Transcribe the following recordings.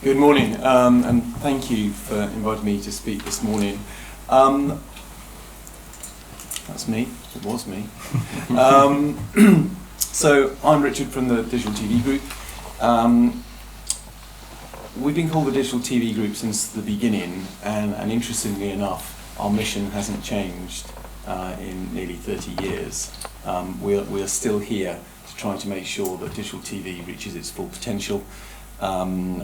Good morning, and thank you for inviting me to speak this morning. That's me, it was me. So I'm Richard from the Digital TV Group. We've been called the Digital TV Group since the beginning, and interestingly enough, our mission hasn't changed in nearly 30 years. We are still here to try to make sure that digital TV reaches its full potential. And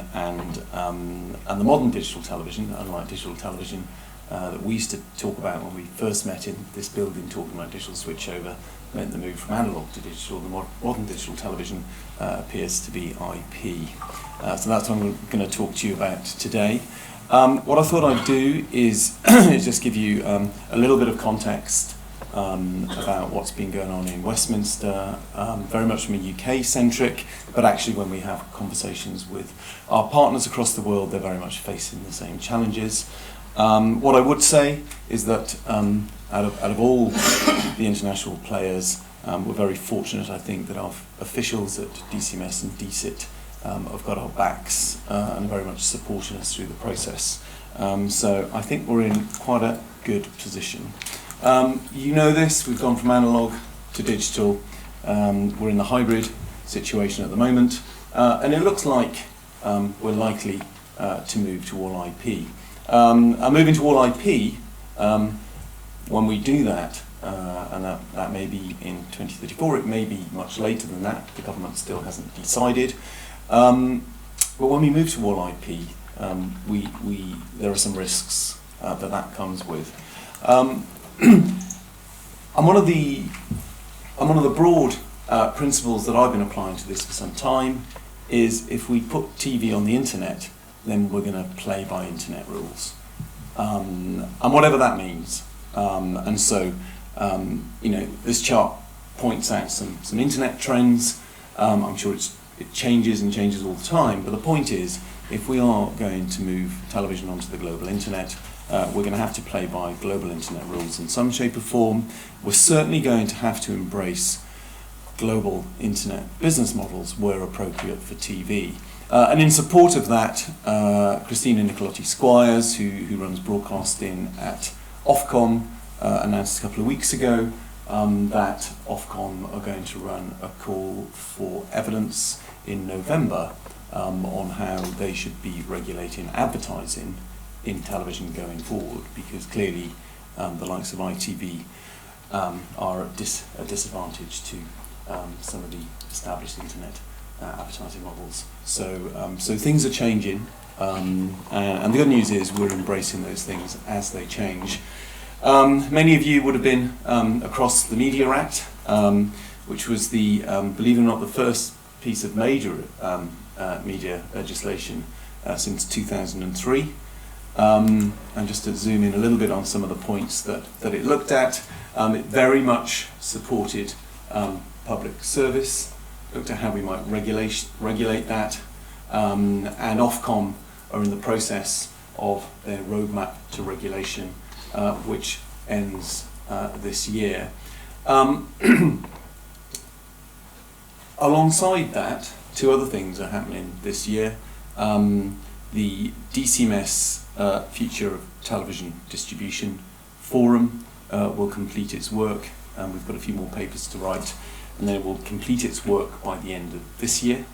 the modern digital television, unlike digital television that we used to talk about when we first met in this building talking about digital switchover, meant the move from analogue to digital. The modern digital television appears to be IP. So that's what I'm going to talk to you about today. What I thought I'd do is just give you a little bit of context about what's been going on in Westminster, very much from a UK-centric, but actually when we have conversations with our partners across the world, they're very much facing the same challenges. What I would say is that out of all the international players, we're very fortunate, I think, that our officials at DCMS and DSAT have got our backs and very much supporting us through the process. So I think we're in quite a good position. You know this, we've gone from analogue to digital. We're in the hybrid situation at the moment, and it looks like we're likely to move to all IP. And moving to all IP, when we do that, and that may be in 2034, it may be much later than that, the government still hasn't decided. But when we move to all IP, there are some risks that comes with. And one of the broad principles that I've been applying to this for some time is if we put TV on the internet, then we're going to play by internet rules, and whatever that means. And so, you know, this chart points out some internet trends. I'm sure it changes and changes all the time, but the point is, if we are going to move television onto the global internet, we're going to have to play by global internet rules in some shape or form. We're certainly going to have to embrace global internet business models where appropriate for TV. And in support of that, Christina Nicolotti-Squires, who runs broadcasting at Ofcom, announced a couple of weeks ago that Ofcom are going to run a call for evidence in November on how they should be regulating advertising in television going forward, because clearly the likes of ITV are at a disadvantage to some of the established internet advertising models. So things are changing, and the good news is we're embracing those things as they change. Many of you would have been across the Media Act, which was the, believe it or not, the first piece of major media legislation since 2003. And just to zoom in a little bit on some of the points that it looked at, it very much supported public service, looked at how we might regulate that, and Ofcom are in the process of their roadmap to regulation, which ends this year. Alongside that, two other things are happening this year. The DCMS Future of Television Distribution Forum will complete its work, and we've got a few more papers to write, and then it will complete its work by the end of this year,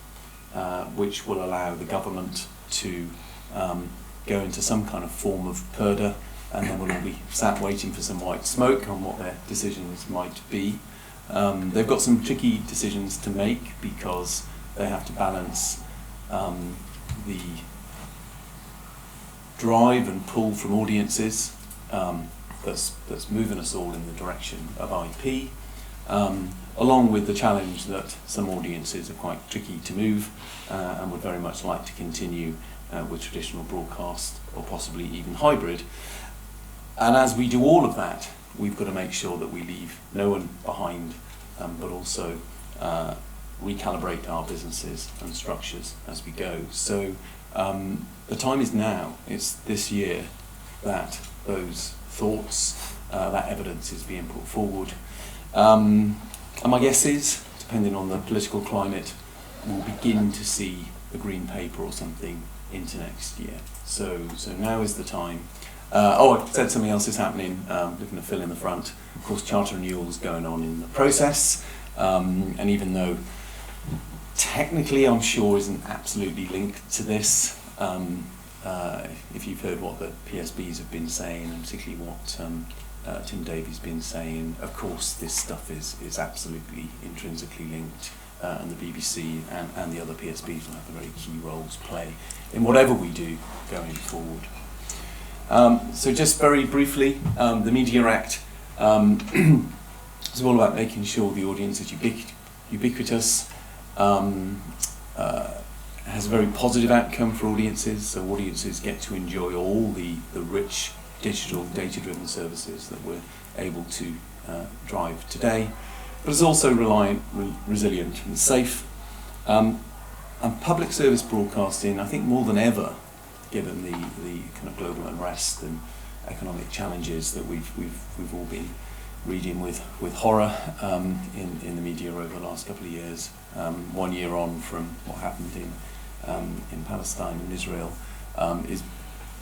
which will allow the government to go into some kind of form of purdah, and then we'll all be sat waiting for some white smoke on what their decisions might be. They've got some tricky decisions to make because they have to balance the drive and pull from audiences that's moving us all in the direction of IP, along with the challenge that some audiences are quite tricky to move and would very much like to continue with traditional broadcast or possibly even hybrid. And as we do all of that, we've got to make sure that we leave no one behind, but also recalibrate our businesses and structures as we go. So the time is now, it's this year, that those thoughts, that evidence is being put forward. And my guess is, depending on the political climate, we'll begin to see a green paper or something into next year. So now is the time. I said something else is happening, looking to fill in the front. Of course, charter renewal is going on in the process, and even though technically I'm sure isn't absolutely linked to this, if you've heard what the PSBs have been saying, and particularly what Tim Davies has been saying, of course this stuff is absolutely intrinsically linked, and the BBC and the other PSBs will have very key roles to play in whatever we do going forward. So just very briefly, the Media Act is all about making sure the audience is ubiquitous, has a very positive outcome for audiences, so audiences get to enjoy all the rich digital data-driven services that we're able to drive today, but it's also reliant, resilient and safe. And public service broadcasting, I think more than ever, given the kind of global unrest and economic challenges that we've all been reading with horror in the media over the last couple of years, 1 year on from what happened in Palestine and Israel, is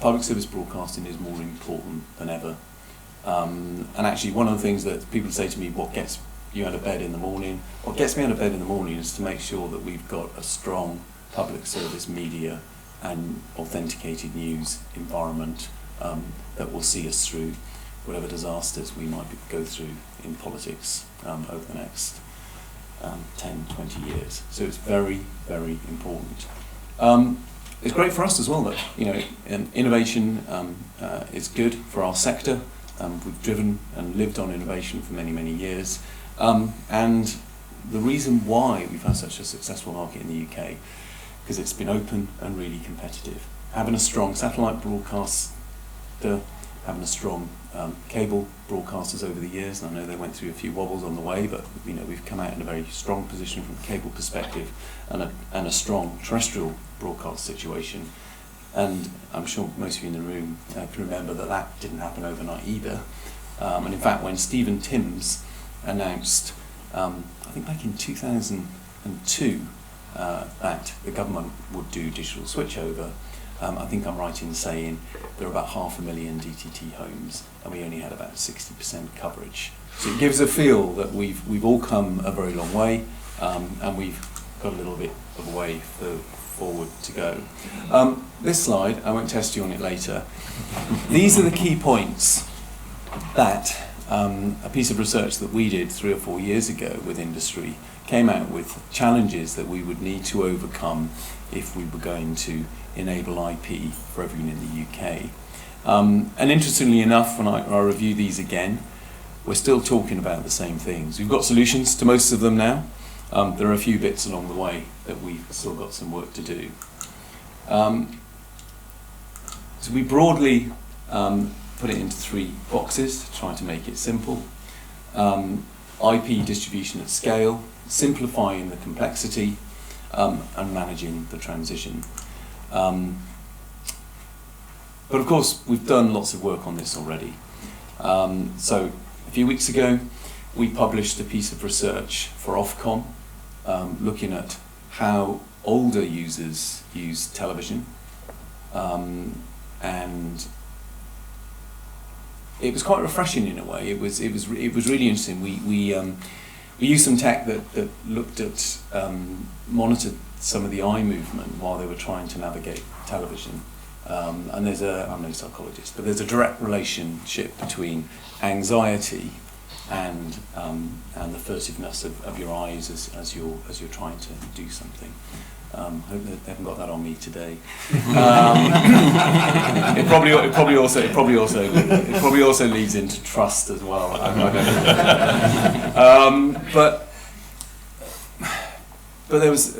public service broadcasting is more important than ever. And actually, one of the things that people say to me, what gets you out of bed in the morning? What gets me out of bed in the morning is to make sure that we've got a strong public service media and authenticated news environment that will see us through whatever disasters we might go through in politics over the next 10, 20 years. So it's very, very important. It's great for us as well that, innovation is good for our sector. We've driven and lived on innovation for many, many years. And the reason why we've had such a successful market in the UK, because it's been open and really competitive. Having a strong satellite broadcaster, having a strong cable broadcasters over the years, and I know they went through a few wobbles on the way, but we've come out in a very strong position from a cable perspective, and a strong terrestrial broadcast situation. And I'm sure most of you in the room can remember that didn't happen overnight either. And in fact, when Stephen Timms announced, I think back in 2002, that the government would do digital switchover, I think I'm right in saying there are about 500,000 DTT homes, and we only had about 60% coverage. So it gives a feel that we've all come a very long way, and we've got a little bit of a way forward to go. This slide, I won't test you on it later. These are the key points that a piece of research that we did 3 or 4 years ago with industry came out with challenges that we would need to overcome if we were going to enable IP for everyone in the UK. And interestingly enough, when I review these again, we're still talking about the same things. We've got solutions to most of them now. There are a few bits along the way that we've still got some work to do. So we broadly put it into 3 boxes to try to make it simple. IP distribution at scale, simplifying the complexity, and managing the transition. But of course, we've done lots of work on this already. So a few weeks ago, we published a piece of research for Ofcom, looking at how older users use television, and it was quite refreshing in a way. It was really interesting. We used some tech that looked at monitored some of the eye movement while they were trying to navigate television. And I'm no psychologist, but there's a direct relationship between anxiety and the furtiveness of your eyes as you're trying to do something. I hope they haven't got that on me today. It probably also leads into trust as well. But there was,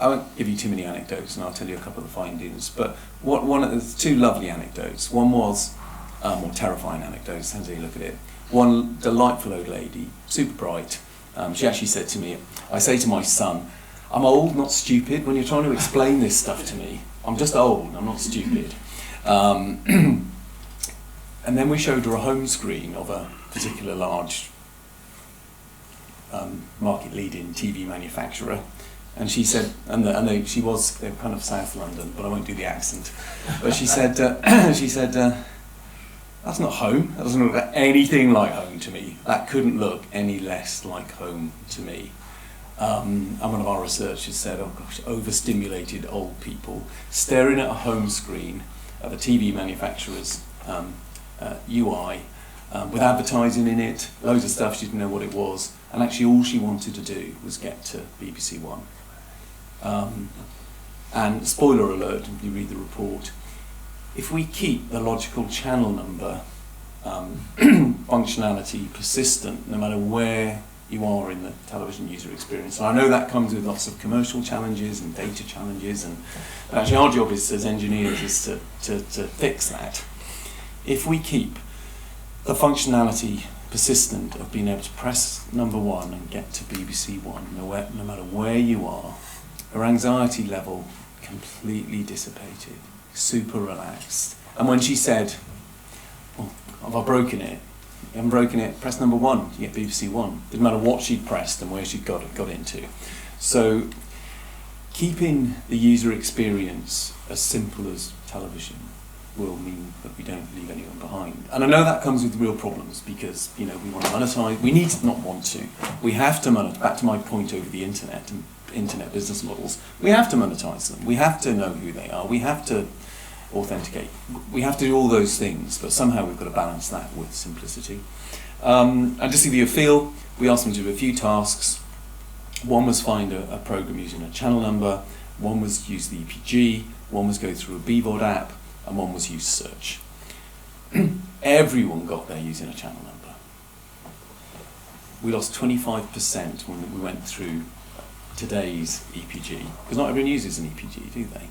I won't give you too many anecdotes, and I'll tell you a couple of the findings. But there's 2 lovely anecdotes. One was, or terrifying anecdotes, depends how you look at it. One delightful old lady, super bright. She actually said to me, I say to my son, I'm old, not stupid. When you're trying to explain this stuff to me, I'm just old, I'm not stupid. And then we showed her a home screen of a particular large market-leading TV manufacturer, And she said, she was, they're kind of South London, but I won't do the accent. But she said, that's not home. That doesn't look anything like home to me. That couldn't look any less like home to me. And one of our researchers said, oh gosh, overstimulated old people staring at a home screen at the TV manufacturer's UI with advertising in it, loads of stuff, she didn't know what it was, and actually all she wanted to do was get to BBC One. And spoiler alert, if you read the report, if we keep the logical channel number functionality persistent, no matter where you are in the television user experience, and I know that comes with lots of commercial challenges and data challenges, and actually our job is as engineers is to fix that. If we keep the functionality persistent of being able to press number 1 and get to BBC One, no matter where you are, her anxiety level completely dissipated, super relaxed. And when she said, oh, have I broken it? You haven't broken it, press number 1 to get BBC One. Didn't matter what she'd pressed and where she'd got into. So keeping the user experience as simple as television will mean that we don't leave anyone behind. And I know that comes with real problems because, we want to monetize, we need to not want to. We have to monetize, back to my point over the internet and internet business models, we have to monetize them. We have to know who they are. We have to authenticate. We have to do all those things, but somehow we've got to balance that with simplicity. And just to give you a feel, we asked them to do a few tasks. One was find a program using a channel number, one was use the EPG, one was go through a BVOD app, and one was use search. Everyone got there using a channel number. We lost 25% when we went through today's EPG, because not everyone uses an EPG, do they?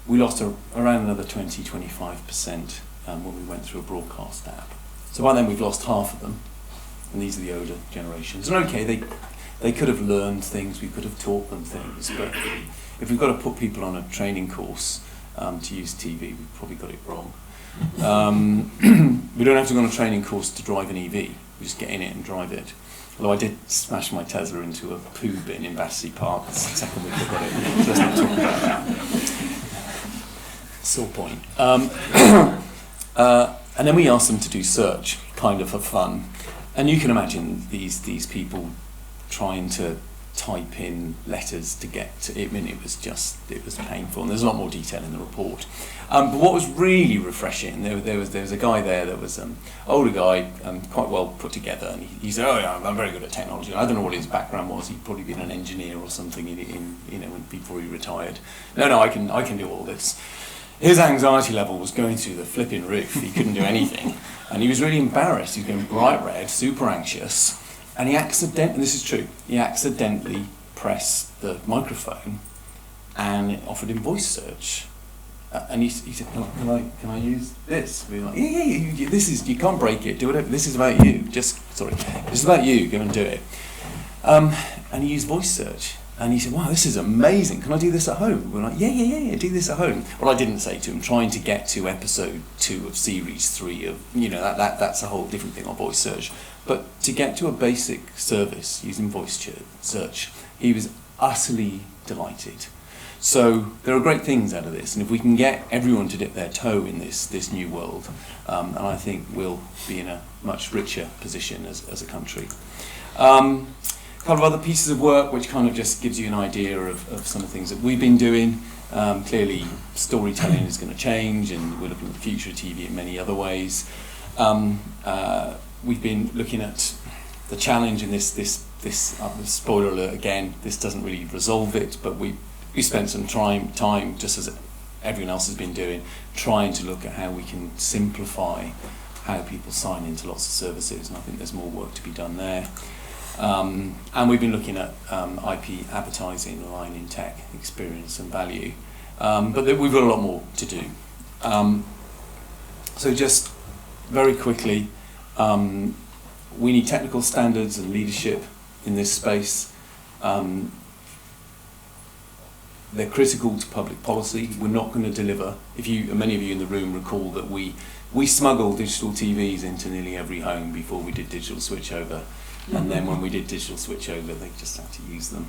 We lost around another 20-25% when we went through a broadcast app. So by then we've lost half of them, and these are the older generations. And okay, they could have learned things, we could have taught them things, but if we've got to put people on a training course to use TV, we've probably got it wrong. We don't have to go on a training course to drive an EV, we just get in it and drive it. Although I did smash my Tesla into a poo bin in Battersea Park the second week I got it. Let's not talk about that. Sore point. And then we asked them to do search, kind of for fun. And you can imagine these people trying to type in letters to get to it. I mean, it was painful. And there's a lot more detail in the report. But what was really refreshing, there was a guy there that was older guy, quite well put together, and he said, "Oh yeah, I'm very good at technology." I don't know what his background was. He'd probably been an engineer or something before he retired. No, I can do all this. His anxiety level was going through the flipping roof. He couldn't do anything, and he was really embarrassed. He was going bright red, super anxious, and this is true, he accidentally pressed the microphone, and it offered him voice search. And he said, can I use this? We were like, yeah, you can't break it, do whatever, this is about you, this is about you, go and do it. And he used voice search, and he said, wow, this is amazing, can I do this at home? We're like, yeah, do this at home. Well, I didn't say to him, trying to get to episode 2 of series 3 of, that's a whole different thing on voice search. But to get to a basic service using voice search, he was utterly delighted. So there are great things out of this, and if we can get everyone to dip their toe in this new world, and I think we'll be in a much richer position as a country. A couple of other pieces of work which kind of just gives you an idea of some of the things that we've been doing. Clearly storytelling is going to change, and we're looking at the future of TV in many other ways. We've been looking at the challenge in this spoiler alert again, this doesn't really resolve it, but we spent some time, just as everyone else has been doing, trying to look at how we can simplify how people sign into lots of services, and I think there's more work to be done there. And we've been looking at IP advertising, aligning tech, experience and value, but we've got a lot more to do. So just very quickly, we need technical standards and leadership in this space. They're critical to public policy. We're not going to deliver. Many of you in the room recall that we smuggled digital TVs into nearly every home before we did digital switchover. And then when we did digital switchover, they just had to use them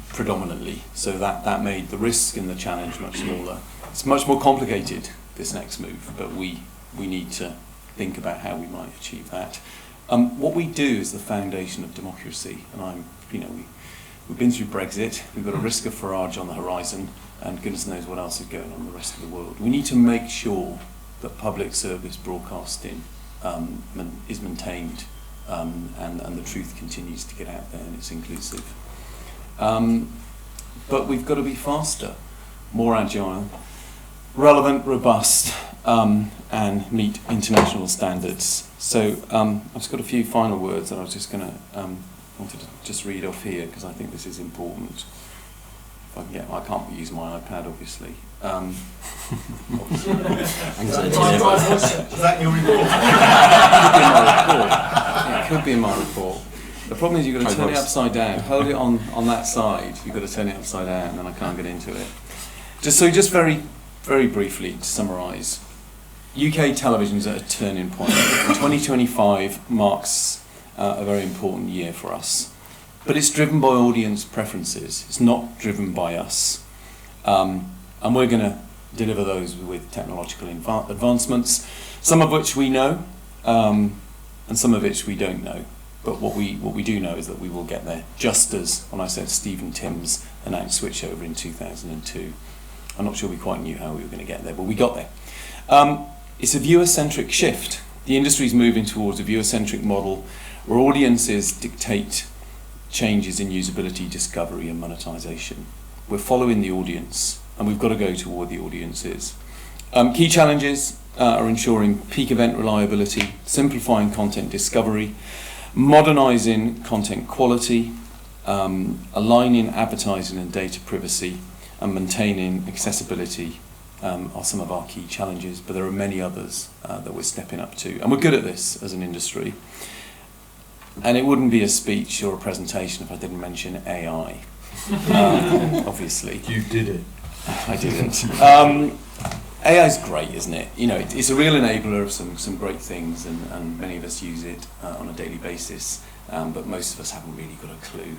predominantly. So that made the risk and the challenge much smaller. It's much more complicated, this next move, but we need to think about how we might achieve that. What we do is the foundation of democracy, and we've been through Brexit, we've got a risk of Farage on the horizon, and goodness knows what else is going on in the rest of the world. We need to make sure that public service broadcasting is maintained, and the truth continues to get out there and it's inclusive. But we've got to be faster, more agile, relevant, robust, and meet international standards. So I've just got a few final words that I was just going to wanted to just read off here because I think this is important. If I can get, I can't use my iPad, obviously. Is that your report? It could be in my report. The problem is you've got to turn it upside down. Hold it on that side. You've got to turn it upside down, and I can't get into it. Just very, very briefly to summarise. UK television's at a turning point. 2025 marks a very important year for us. But it's driven by audience preferences. It's not driven by us. And we're going to deliver those with technological advancements, some of which we know, and some of which we don't know. But what we do know is that we will get there, just as when I said Stephen Timms announced switchover in 2002. I'm not sure we quite knew how we were going to get there, but we got there. It's a viewer-centric shift. The industry's moving towards a viewer-centric model where audiences dictate changes in usability, discovery and monetization. We're following the audience, and we've got to go to where the audience is. Key challenges are ensuring peak event reliability, simplifying content discovery, modernising content quality, aligning advertising and data privacy, and maintaining accessibility are some of our key challenges, but there are many others that we're stepping up to. And we're good at this as an industry. And it wouldn't be a speech or a presentation if I didn't mention AI, obviously. You did it. I didn't. AI is great, isn't it? You know, it's a real enabler of some great things, and many of us use it on a daily basis, but most of us haven't really got a clue.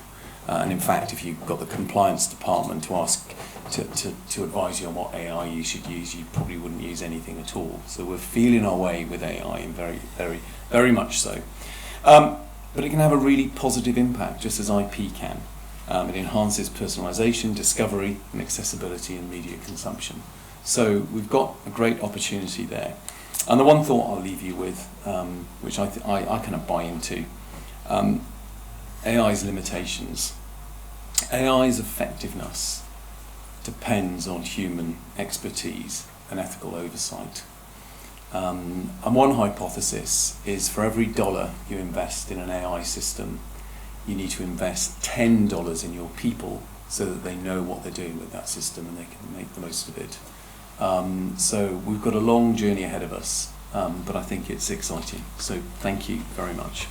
And in fact, if you've got the compliance department to ask to advise you on what AI you should use, you probably wouldn't use anything at all. So we're feeling our way with AI, and very, very, very much so. But it can have a really positive impact, just as IP can. It enhances personalisation, discovery, and accessibility in media consumption. So we've got a great opportunity there. And the one thought I'll leave you with, which I kind of buy into, AI's limitations. AI's effectiveness depends on human expertise and ethical oversight. And one hypothesis is for every $1 you invest in an AI system, you need to invest $10 in your people so that they know what they're doing with that system and they can make the most of it. So we've got a long journey ahead of us, but I think it's exciting. So thank you very much.